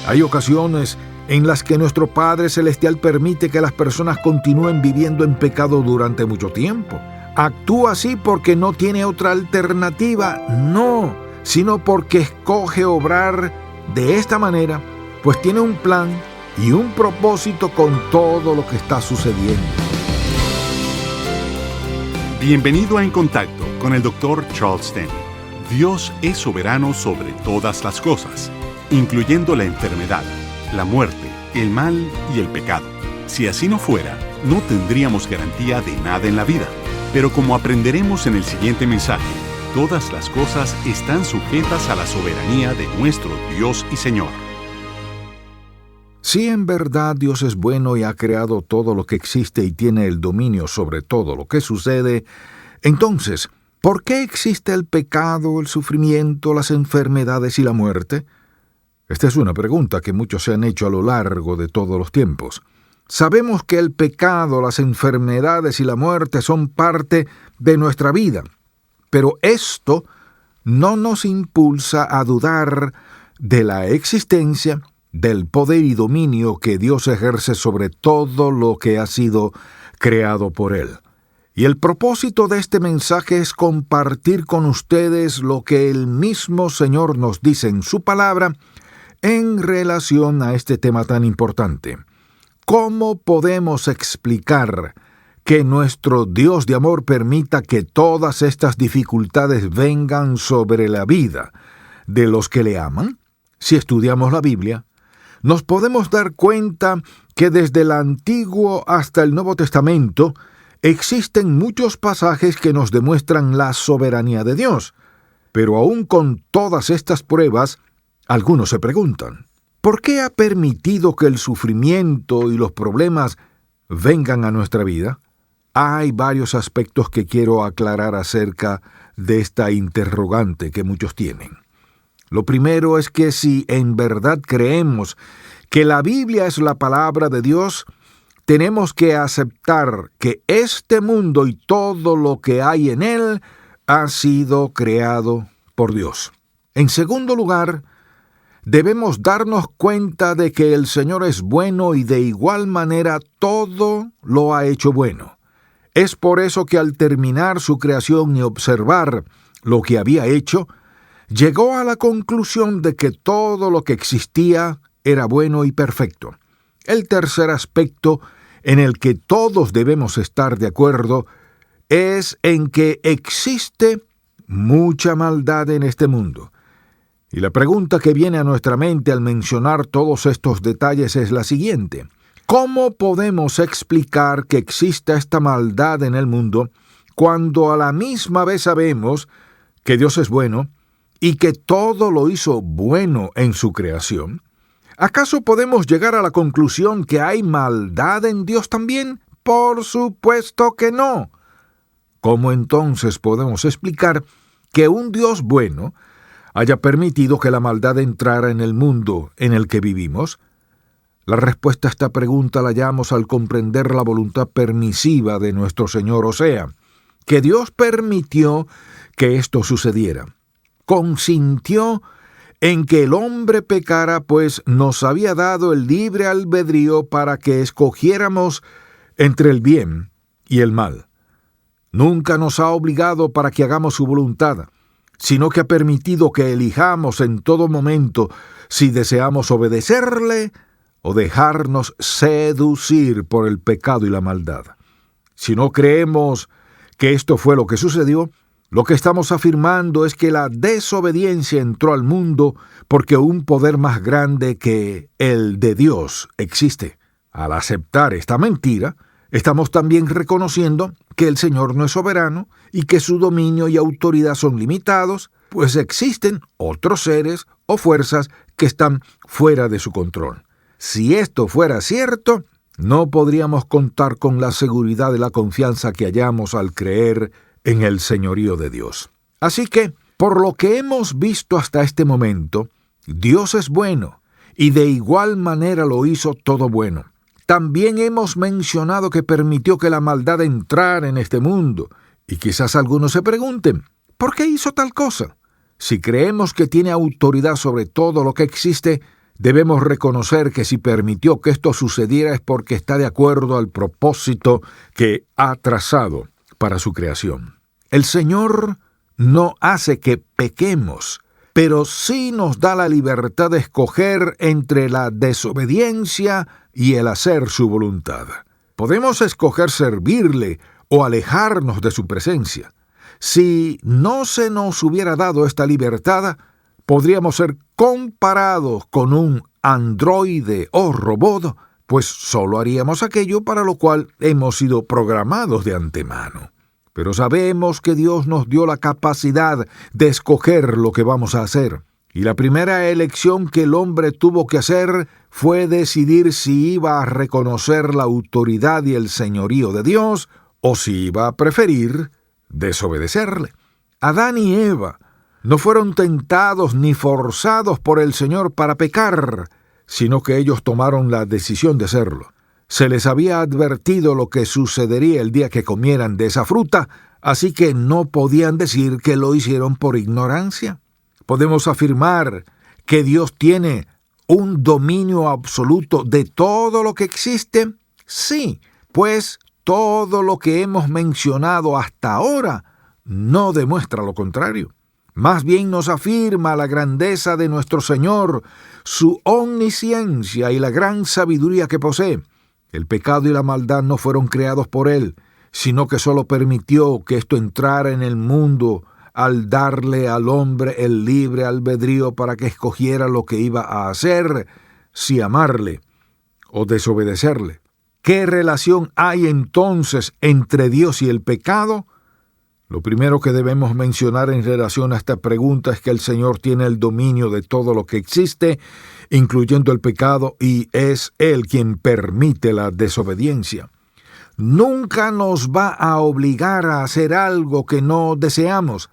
Hay ocasiones en las que nuestro Padre Celestial permite que las personas continúen viviendo en pecado durante mucho tiempo. ¿Actúa así porque no tiene otra alternativa? No, sino porque escoge obrar de esta manera, pues tiene un plan y un propósito con todo lo que está sucediendo. Bienvenido a En Contacto con el Dr. Charles Stanley. Dios es soberano sobre todas las cosas, incluyendo la enfermedad, la muerte, el mal y el pecado. Si así no fuera, no tendríamos garantía de nada en la vida. Pero como aprenderemos en el siguiente mensaje, todas las cosas están sujetas a la soberanía de nuestro Dios y Señor. Si en verdad Dios es bueno y ha creado todo lo que existe y tiene el dominio sobre todo lo que sucede, entonces, ¿por qué existe el pecado, el sufrimiento, las enfermedades y la muerte? Esta es una pregunta que muchos se han hecho a lo largo de todos los tiempos. Sabemos que el pecado, las enfermedades y la muerte son parte de nuestra vida, pero esto no nos impulsa a dudar de la existencia, del poder y dominio que Dios ejerce sobre todo lo que ha sido creado por Él. Y el propósito de este mensaje es compartir con ustedes lo que el mismo Señor nos dice en su palabra en relación a este tema tan importante. ¿Cómo podemos explicar que nuestro Dios de amor permita que todas estas dificultades vengan sobre la vida de los que le aman? Si estudiamos la Biblia, nos podemos dar cuenta que desde el Antiguo hasta el Nuevo Testamento existen muchos pasajes que nos demuestran la soberanía de Dios. Pero aún con todas estas pruebas, algunos se preguntan, ¿por qué ha permitido que el sufrimiento y los problemas vengan a nuestra vida? Hay varios aspectos que quiero aclarar acerca de esta interrogante que muchos tienen. Lo primero es que si en verdad creemos que la Biblia es la palabra de Dios, tenemos que aceptar que este mundo y todo lo que hay en él ha sido creado por Dios. En segundo lugar, debemos darnos cuenta de que el Señor es bueno y de igual manera todo lo ha hecho bueno. Es por eso que al terminar su creación y observar lo que había hecho, llegó a la conclusión de que todo lo que existía era bueno y perfecto. El tercer aspecto en el que todos debemos estar de acuerdo es en que existe mucha maldad en este mundo. Y la pregunta que viene a nuestra mente al mencionar todos estos detalles es la siguiente: ¿cómo podemos explicar que exista esta maldad en el mundo cuando a la misma vez sabemos que Dios es bueno y que todo lo hizo bueno en su creación? ¿Acaso podemos llegar a la conclusión que hay maldad en Dios también? Por supuesto que no. ¿Cómo entonces podemos explicar que un Dios bueno haya permitido que la maldad entrara en el mundo en el que vivimos? La respuesta a esta pregunta la hallamos al comprender la voluntad permisiva de nuestro Señor, o sea, que Dios permitió que esto sucediera. Consintió en que el hombre pecara, pues nos había dado el libre albedrío para que escogiéramos entre el bien y el mal. Nunca nos ha obligado para que hagamos su voluntad, sino que ha permitido que elijamos en todo momento si deseamos obedecerle o dejarnos seducir por el pecado y la maldad. Si no creemos que esto fue lo que sucedió, lo que estamos afirmando es que la desobediencia entró al mundo porque un poder más grande que el de Dios existe. Al aceptar esta mentira, estamos también reconociendo que el Señor no es soberano y que su dominio y autoridad son limitados, pues existen otros seres o fuerzas que están fuera de su control. Si esto fuera cierto, no podríamos contar con la seguridad de la confianza que hallamos al creer en el señorío de Dios. Así que, por lo que hemos visto hasta este momento, Dios es bueno y de igual manera lo hizo todo bueno. También hemos mencionado que permitió que la maldad entrara en este mundo, y quizás algunos se pregunten, ¿por qué hizo tal cosa? Si creemos que tiene autoridad sobre todo lo que existe, debemos reconocer que si permitió que esto sucediera es porque está de acuerdo al propósito que ha trazado para su creación. El Señor no hace que pequemos, pero sí nos da la libertad de escoger entre la desobediencia y el hacer su voluntad. Podemos escoger servirle o alejarnos de su presencia. Si no se nos hubiera dado esta libertad, podríamos ser comparados con un androide o robot, pues solo haríamos aquello para lo cual hemos sido programados de antemano. Pero sabemos que Dios nos dio la capacidad de escoger lo que vamos a hacer. Y la primera elección que el hombre tuvo que hacer fue decidir si iba a reconocer la autoridad y el señorío de Dios o si iba a preferir desobedecerle. Adán y Eva no fueron tentados ni forzados por el Señor para pecar, sino que ellos tomaron la decisión de hacerlo. Se les había advertido lo que sucedería el día que comieran de esa fruta, así que no podían decir que lo hicieron por ignorancia. Podemos afirmar que Dios tiene un dominio absoluto de todo lo que existe. Sí, pues todo lo que hemos mencionado hasta ahora no demuestra lo contrario. Más bien nos afirma la grandeza de nuestro Señor, su omnisciencia y la gran sabiduría que posee. El pecado y la maldad no fueron creados por Él, sino que solo permitió que esto entrara en el mundo al darle al hombre el libre albedrío para que escogiera lo que iba a hacer, si amarle o desobedecerle. ¿Qué relación hay entonces entre Dios y el pecado? Lo primero que debemos mencionar en relación a esta pregunta es que el Señor tiene el dominio de todo lo que existe, incluyendo el pecado, y es Él quien permite la desobediencia. Nunca nos va a obligar a hacer algo que no deseamos,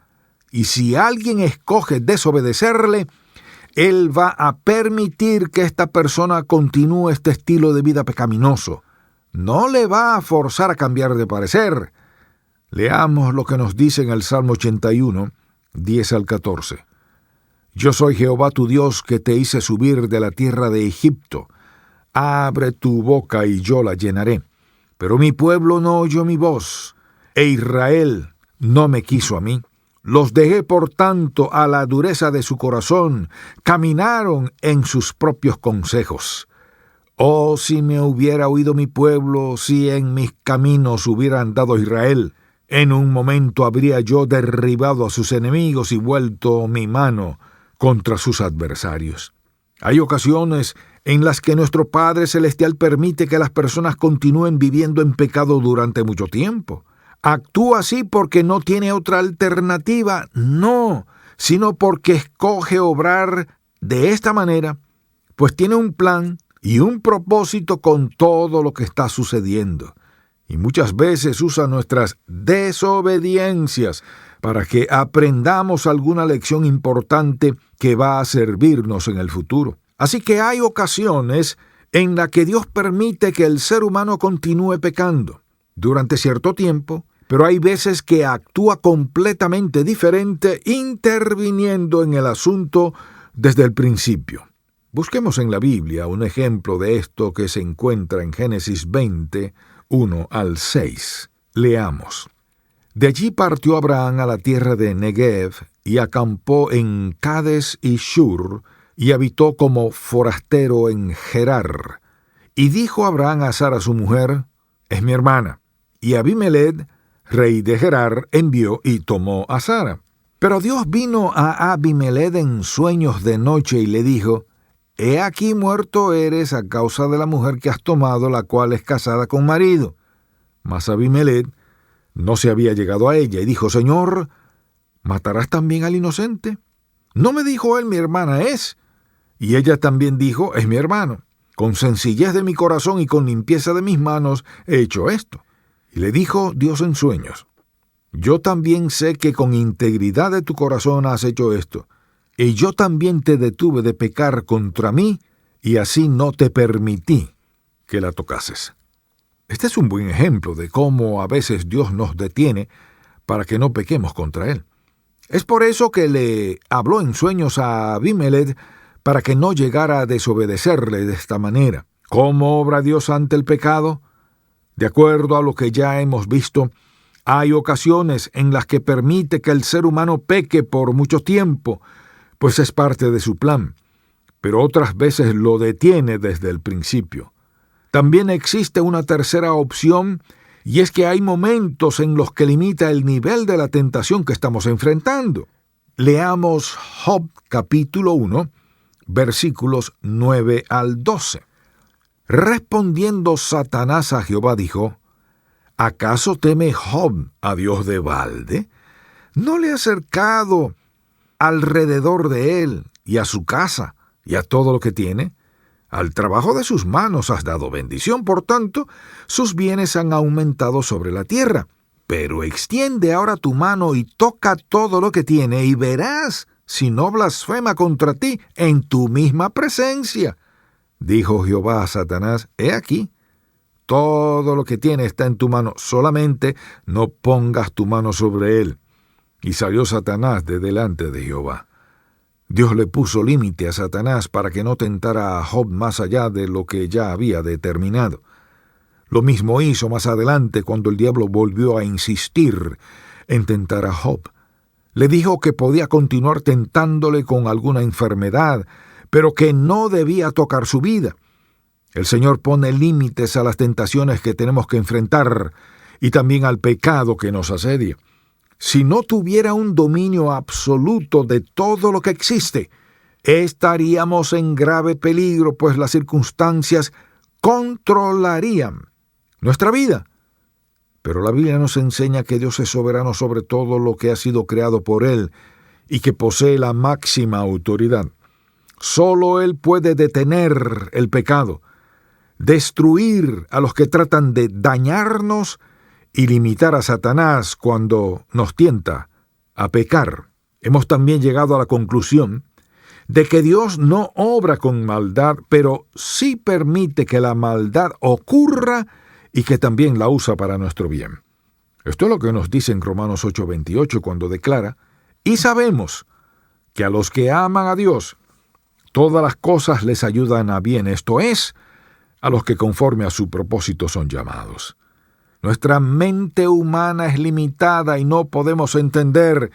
y si alguien escoge desobedecerle, Él va a permitir que esta persona continúe este estilo de vida pecaminoso. No le va a forzar a cambiar de parecer. Leamos lo que nos dice en el Salmo 81, 10 al 14. Yo soy Jehová tu Dios que te hice subir de la tierra de Egipto. Abre tu boca y yo la llenaré. Pero mi pueblo no oyó mi voz, e Israel no me quiso a mí. Los dejé, por tanto, a la dureza de su corazón, caminaron en sus propios consejos. Oh, si me hubiera oído mi pueblo, si en mis caminos hubiera andado Israel, en un momento habría yo derribado a sus enemigos y vuelto mi mano contra sus adversarios. Hay ocasiones en las que nuestro Padre Celestial permite que las personas continúen viviendo en pecado durante mucho tiempo. ¿Actúa así porque no tiene otra alternativa? No, sino porque escoge obrar de esta manera, pues tiene un plan y un propósito con todo lo que está sucediendo. Y muchas veces usa nuestras desobediencias para que aprendamos alguna lección importante que va a servirnos en el futuro. Así que hay ocasiones en las que Dios permite que el ser humano continúe pecando durante cierto tiempo, pero hay veces que actúa completamente diferente, interviniendo en el asunto desde el principio. Busquemos en la Biblia un ejemplo de esto que se encuentra en Génesis 20, 1 al 6. Leamos. De allí partió Abraham a la tierra de Negev y acampó en Cades y Shur y habitó como forastero en Gerar. Y dijo Abraham a Sara su mujer, es mi hermana. Y Abimelech, rey de Gerar, envió y tomó a Sara. Pero Dios vino a Abimelech en sueños de noche y le dijo, he aquí muerto eres a causa de la mujer que has tomado, la cual es casada con marido. Mas Abimelech no se había llegado a ella y dijo, Señor, ¿matarás también al inocente? ¿No me dijo él, mi hermana es? Y ella también dijo, es mi hermano. Con sencillez de mi corazón y con limpieza de mis manos he hecho esto. Y le dijo Dios en sueños, yo también sé que con integridad de tu corazón has hecho esto, y yo también te detuve de pecar contra mí, y así no te permití que la tocases. Este es un buen ejemplo de cómo a veces Dios nos detiene para que no pequemos contra Él. Es por eso que le habló en sueños a Abimelech para que no llegara a desobedecerle de esta manera. ¿Cómo obra Dios ante el pecado? De acuerdo a lo que ya hemos visto, hay ocasiones en las que permite que el ser humano peque por mucho tiempo, pues es parte de su plan, pero otras veces lo detiene desde el principio. También existe una tercera opción, y es que hay momentos en los que limita el nivel de la tentación que estamos enfrentando. Leamos Job capítulo 1, versículos 9 al 12. Respondiendo Satanás a Jehová dijo: ¿Acaso teme Job a Dios de balde? ¿No le ha acercado alrededor de él y a su casa y a todo lo que tiene? Al trabajo de sus manos has dado bendición, por tanto, sus bienes han aumentado sobre la tierra. Pero extiende ahora tu mano y toca todo lo que tiene, y verás si no blasfema contra ti en tu misma presencia. Dijo Jehová a Satanás: He aquí, todo lo que tiene está en tu mano, solamente no pongas tu mano sobre él. Y salió Satanás de delante de Jehová. Dios le puso límite a Satanás para que no tentara a Job más allá de lo que ya había determinado. Lo mismo hizo más adelante cuando el diablo volvió a insistir en tentar a Job. Le dijo que podía continuar tentándole con alguna enfermedad, pero que no debía tocar su vida. El Señor pone límites a las tentaciones que tenemos que enfrentar y también al pecado que nos asedia. Si no tuviera un dominio absoluto de todo lo que existe, estaríamos en grave peligro, pues las circunstancias controlarían nuestra vida. Pero la Biblia nos enseña que Dios es soberano sobre todo lo que ha sido creado por Él y que posee la máxima autoridad. Solo Él puede detener el pecado, destruir a los que tratan de dañarnos y limitar a Satanás cuando nos tienta a pecar. Hemos también llegado a la conclusión de que Dios no obra con maldad, pero sí permite que la maldad ocurra y que también la usa para nuestro bien. Esto es lo que nos dice en Romanos 8:28 cuando declara: y sabemos que a los que aman a Dios, todas las cosas les ayudan a bien, esto es, a los que conforme a su propósito son llamados. Nuestra mente humana es limitada y no podemos entender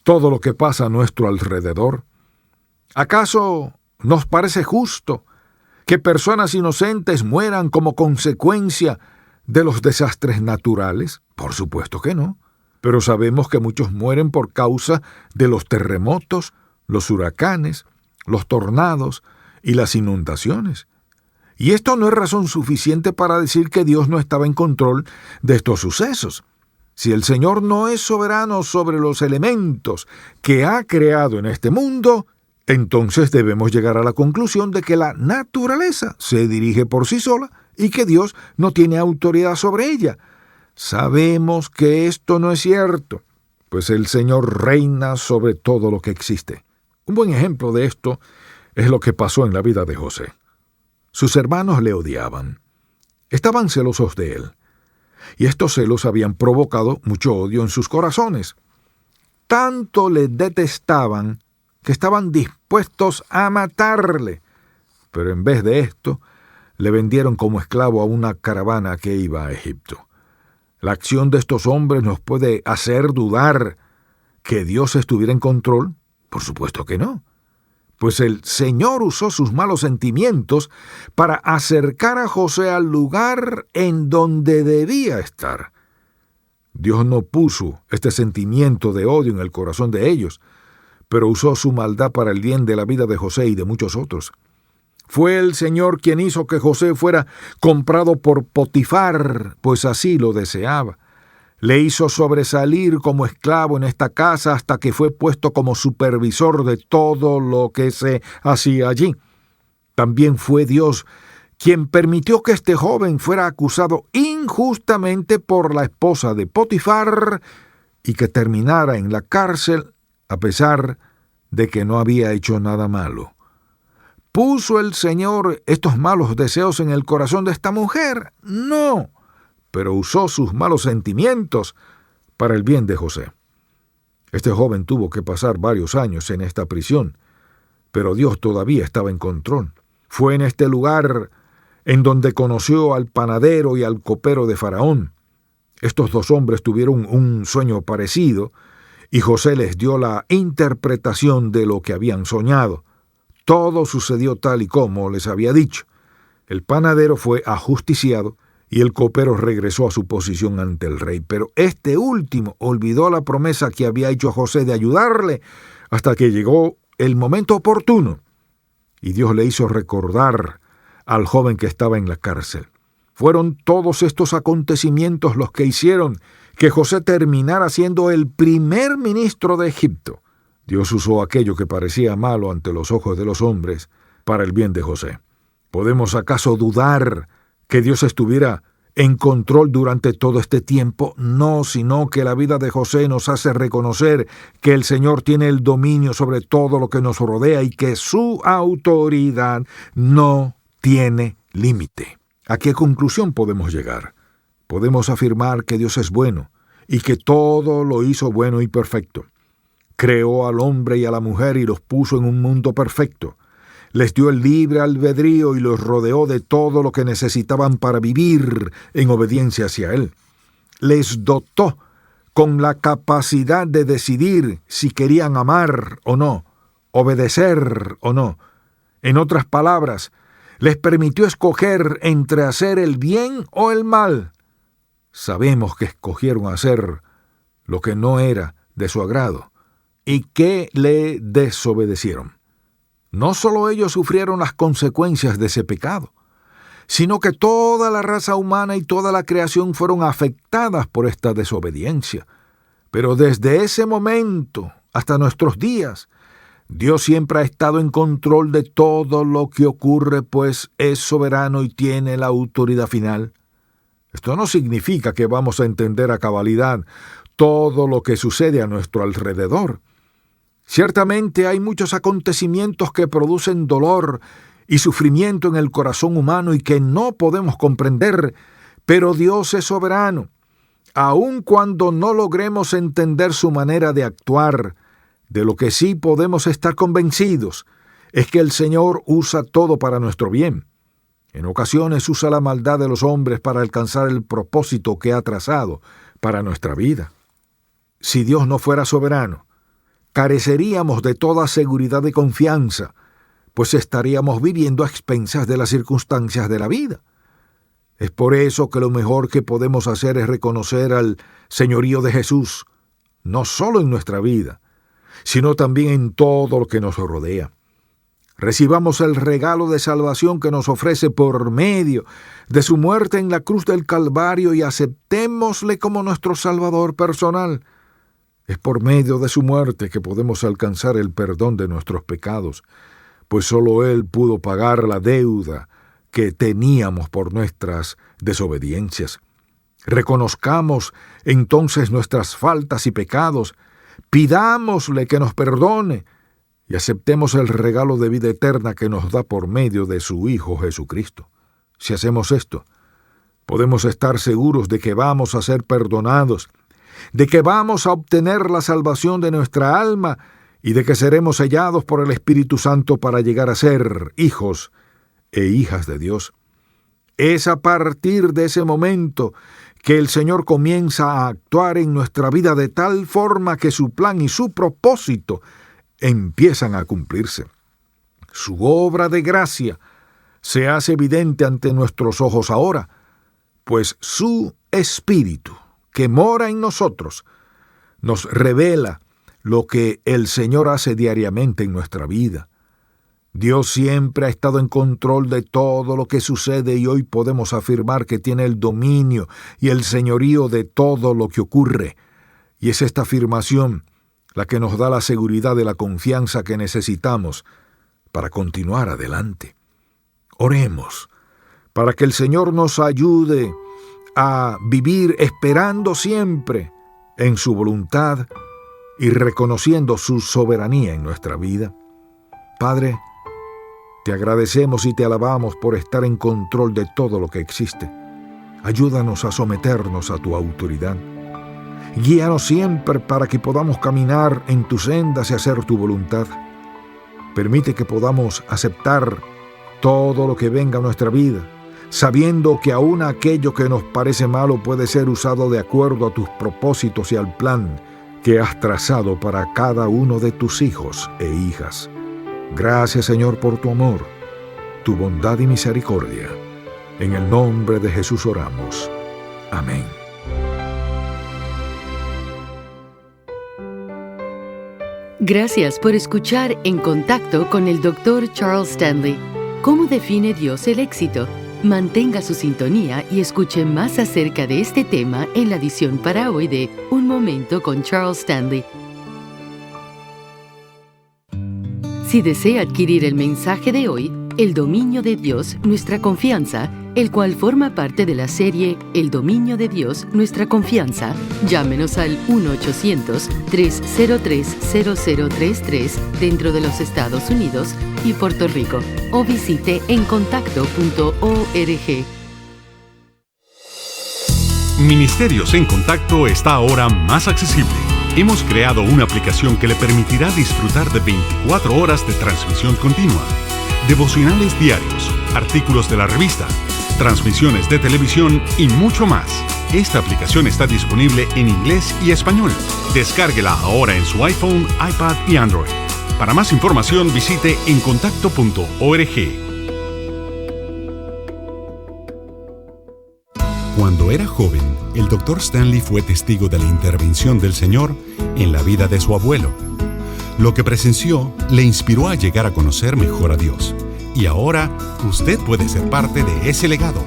todo lo que pasa a nuestro alrededor. ¿Acaso nos parece justo que personas inocentes mueran como consecuencia de los desastres naturales? Por supuesto que no. Pero sabemos que muchos mueren por causa de los terremotos, los huracanes, los tornados y las inundaciones. Y esto no es razón suficiente para decir que Dios no estaba en control de estos sucesos. Si el Señor no es soberano sobre los elementos que ha creado en este mundo, entonces debemos llegar a la conclusión de que la naturaleza se dirige por sí sola y que Dios no tiene autoridad sobre ella. Sabemos que esto no es cierto, pues el Señor reina sobre todo lo que existe. Un buen ejemplo de esto es lo que pasó en la vida de José. Sus hermanos le odiaban. Estaban celosos de él. Y estos celos habían provocado mucho odio en sus corazones. Tanto le detestaban que estaban dispuestos a matarle. Pero en vez de esto, le vendieron como esclavo a una caravana que iba a Egipto. La acción de estos hombres nos puede hacer dudar que Dios estuviera en control. Por supuesto que no. Pues el Señor usó sus malos sentimientos para acercar a José al lugar en donde debía estar. Dios no puso este sentimiento de odio en el corazón de ellos, pero usó su maldad para el bien de la vida de José y de muchos otros. Fue el Señor quien hizo que José fuera comprado por Potifar, pues así lo deseaba. Le hizo sobresalir como esclavo en esta casa hasta que fue puesto como supervisor de todo lo que se hacía allí. También fue Dios quien permitió que este joven fuera acusado injustamente por la esposa de Potifar y que terminara en la cárcel a pesar de que no había hecho nada malo. ¿Puso el Señor estos malos deseos en el corazón de esta mujer? No. Pero usó sus malos sentimientos para el bien de José. Este joven tuvo que pasar varios años en esta prisión, pero Dios todavía estaba en control. Fue en este lugar en donde conoció al panadero y al copero de Faraón. Estos dos hombres tuvieron un sueño parecido y José les dio la interpretación de lo que habían soñado. Todo sucedió tal y como les había dicho. El panadero fue ajusticiado y el copero regresó a su posición ante el rey. Pero este último olvidó la promesa que había hecho a José de ayudarle hasta que llegó el momento oportuno. Y Dios le hizo recordar al joven que estaba en la cárcel. Fueron todos estos acontecimientos los que hicieron que José terminara siendo el primer ministro de Egipto. Dios usó aquello que parecía malo ante los ojos de los hombres para el bien de José. ¿Podemos acaso dudar que Dios estuviera en control durante todo este tiempo? No, sino que la vida de José nos hace reconocer que el Señor tiene el dominio sobre todo lo que nos rodea y que su autoridad no tiene límite. ¿A qué conclusión podemos llegar? Podemos afirmar que Dios es bueno y que todo lo hizo bueno y perfecto. Creó al hombre y a la mujer y los puso en un mundo perfecto. Les dio el libre albedrío y los rodeó de todo lo que necesitaban para vivir en obediencia hacia Él. Les dotó con la capacidad de decidir si querían amar o no, obedecer o no. En otras palabras, les permitió escoger entre hacer el bien o el mal. Sabemos que escogieron hacer lo que no era de su agrado y que le desobedecieron. No solo ellos sufrieron las consecuencias de ese pecado, sino que toda la raza humana y toda la creación fueron afectadas por esta desobediencia. Pero desde ese momento hasta nuestros días, Dios siempre ha estado en control de todo lo que ocurre, pues es soberano y tiene la autoridad final. Esto no significa que vamos a entender a cabalidad todo lo que sucede a nuestro alrededor. Ciertamente hay muchos acontecimientos que producen dolor y sufrimiento en el corazón humano y que no podemos comprender, pero Dios es soberano. Aun cuando no logremos entender su manera de actuar, de lo que sí podemos estar convencidos es que el Señor usa todo para nuestro bien. En ocasiones usa la maldad de los hombres para alcanzar el propósito que ha trazado para nuestra vida. Si Dios no fuera soberano, careceríamos de toda seguridad y confianza, pues estaríamos viviendo a expensas de las circunstancias de la vida. Es por eso que lo mejor que podemos hacer es reconocer al señorío de Jesús, no solo en nuestra vida, sino también en todo lo que nos rodea. Recibamos el regalo de salvación que nos ofrece por medio de su muerte en la cruz del Calvario y aceptémosle como nuestro Salvador personal. Es por medio de su muerte que podemos alcanzar el perdón de nuestros pecados, pues solo Él pudo pagar la deuda que teníamos por nuestras desobediencias. Reconozcamos entonces nuestras faltas y pecados, pidámosle que nos perdone y aceptemos el regalo de vida eterna que nos da por medio de su Hijo Jesucristo. Si hacemos esto, podemos estar seguros de que vamos a ser perdonados, de que vamos a obtener la salvación de nuestra alma y de que seremos sellados por el Espíritu Santo para llegar a ser hijos e hijas de Dios. Es a partir de ese momento que el Señor comienza a actuar en nuestra vida de tal forma que su plan y su propósito empiezan a cumplirse. Su obra de gracia se hace evidente ante nuestros ojos ahora, pues su Espíritu, que mora en nosotros, nos revela lo que el Señor hace diariamente en nuestra vida. Dios siempre ha estado en control de todo lo que sucede y hoy podemos afirmar que tiene el dominio y el señorío de todo lo que ocurre. Y es esta afirmación la que nos da la seguridad de la confianza que necesitamos para continuar adelante. Oremos para que el Señor nos ayude a vivir esperando siempre en su voluntad y reconociendo su soberanía en nuestra vida. Padre, te agradecemos y te alabamos por estar en control de todo lo que existe. Ayúdanos a someternos a tu autoridad. Guíanos siempre para que podamos caminar en tus sendas y hacer tu voluntad. Permite que podamos aceptar todo lo que venga a nuestra vida, sabiendo que aún aquello que nos parece malo puede ser usado de acuerdo a tus propósitos y al plan que has trazado para cada uno de tus hijos e hijas. Gracias, Señor, por tu amor, tu bondad y misericordia. En el nombre de Jesús oramos. Amén. Gracias por escuchar En Contacto con el Dr. Charles Stanley. ¿Cómo define Dios el éxito? Mantenga su sintonía y escuche más acerca de este tema en la edición para hoy de Un Momento con Charles Stanley. Si desea adquirir el mensaje de hoy, El dominio de Dios, nuestra confianza, el cual forma parte de la serie El dominio de Dios, nuestra confianza, llámenos al 1-800-303-0033 dentro de los Estados Unidos y Puerto Rico, o visite encontacto.org. Ministerios en Contacto está ahora más accesible. Hemos creado una aplicación que le permitirá disfrutar de 24 horas de transmisión continua, devocionales diarios, artículos de la revista, transmisiones de televisión y mucho más. Esta aplicación está disponible en inglés y español. Descárguela ahora en su iPhone, iPad y Android. Para más información visite encontacto.org. Cuando era joven, el Dr. Stanley fue testigo de la intervención del Señor en la vida de su abuelo. Lo que presenció le inspiró a llegar a conocer mejor a Dios. Y ahora, usted puede ser parte de ese legado.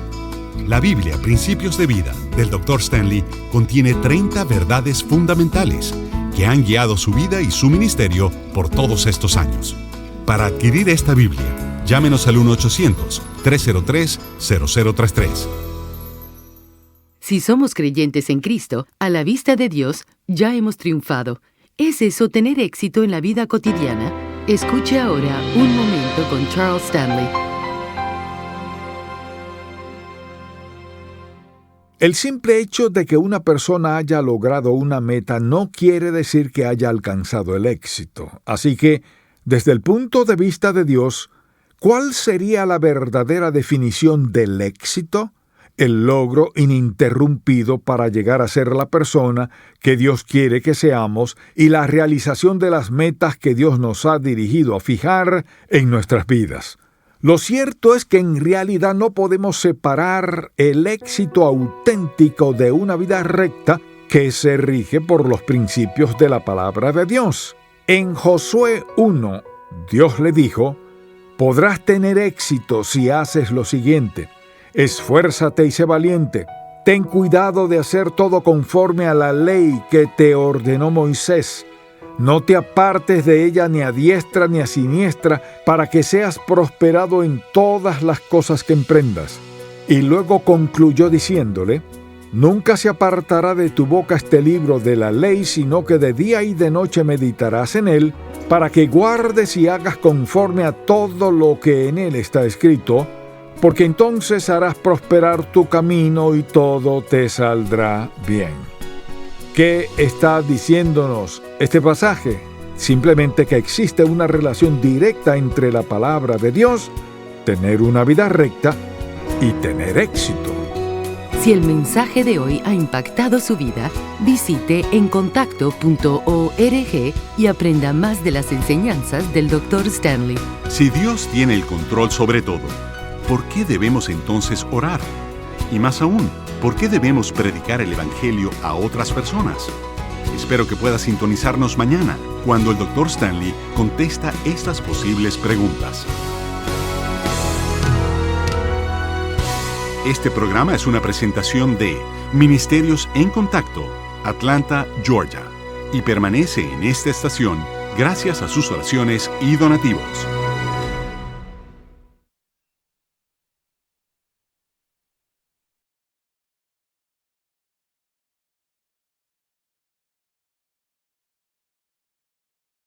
La Biblia, Principios de Vida, del Dr. Stanley, contiene 30 verdades fundamentales que han guiado su vida y su ministerio por todos estos años. Para adquirir esta Biblia, llámenos al 1-800-303-0033. Si somos creyentes en Cristo, a la vista de Dios, ya hemos triunfado. ¿Es eso tener éxito en la vida cotidiana? Escuche ahora Un Momento con Charles Stanley. El simple hecho de que una persona haya logrado una meta no quiere decir que haya alcanzado el éxito. Así que, desde el punto de vista de Dios, ¿cuál sería la verdadera definición del éxito? El logro ininterrumpido para llegar a ser la persona que Dios quiere que seamos y la realización de las metas que Dios nos ha dirigido a fijar en nuestras vidas. Lo cierto es que en realidad no podemos separar el éxito auténtico de una vida recta que se rige por los principios de la palabra de Dios. En Josué 1, Dios le dijo: «Podrás tener éxito si haces lo siguiente. Esfuérzate y sé valiente. Ten cuidado de hacer todo conforme a la ley que te ordenó Moisés. No te apartes de ella ni a diestra ni a siniestra, para que seas prosperado en todas las cosas que emprendas». Y luego concluyó diciéndole: «Nunca se apartará de tu boca este libro de la ley, sino que de día y de noche meditarás en él, para que guardes y hagas conforme a todo lo que en él está escrito, porque entonces harás prosperar tu camino y todo te saldrá bien». ¿Qué está diciéndonos este pasaje? Simplemente que existe una relación directa entre la palabra de Dios, tener una vida recta y tener éxito. Si el mensaje de hoy ha impactado su vida, visite encontacto.org y aprenda más de las enseñanzas del Dr. Stanley. Si Dios tiene el control sobre todo, ¿por qué debemos entonces orar? Y más aún, ¿por qué debemos predicar el Evangelio a otras personas? Espero que pueda sintonizarnos mañana, cuando el Dr. Stanley contesta estas posibles preguntas. Este programa es una presentación de Ministerios en Contacto, Atlanta, Georgia, y permanece en esta estación gracias a sus oraciones y donativos.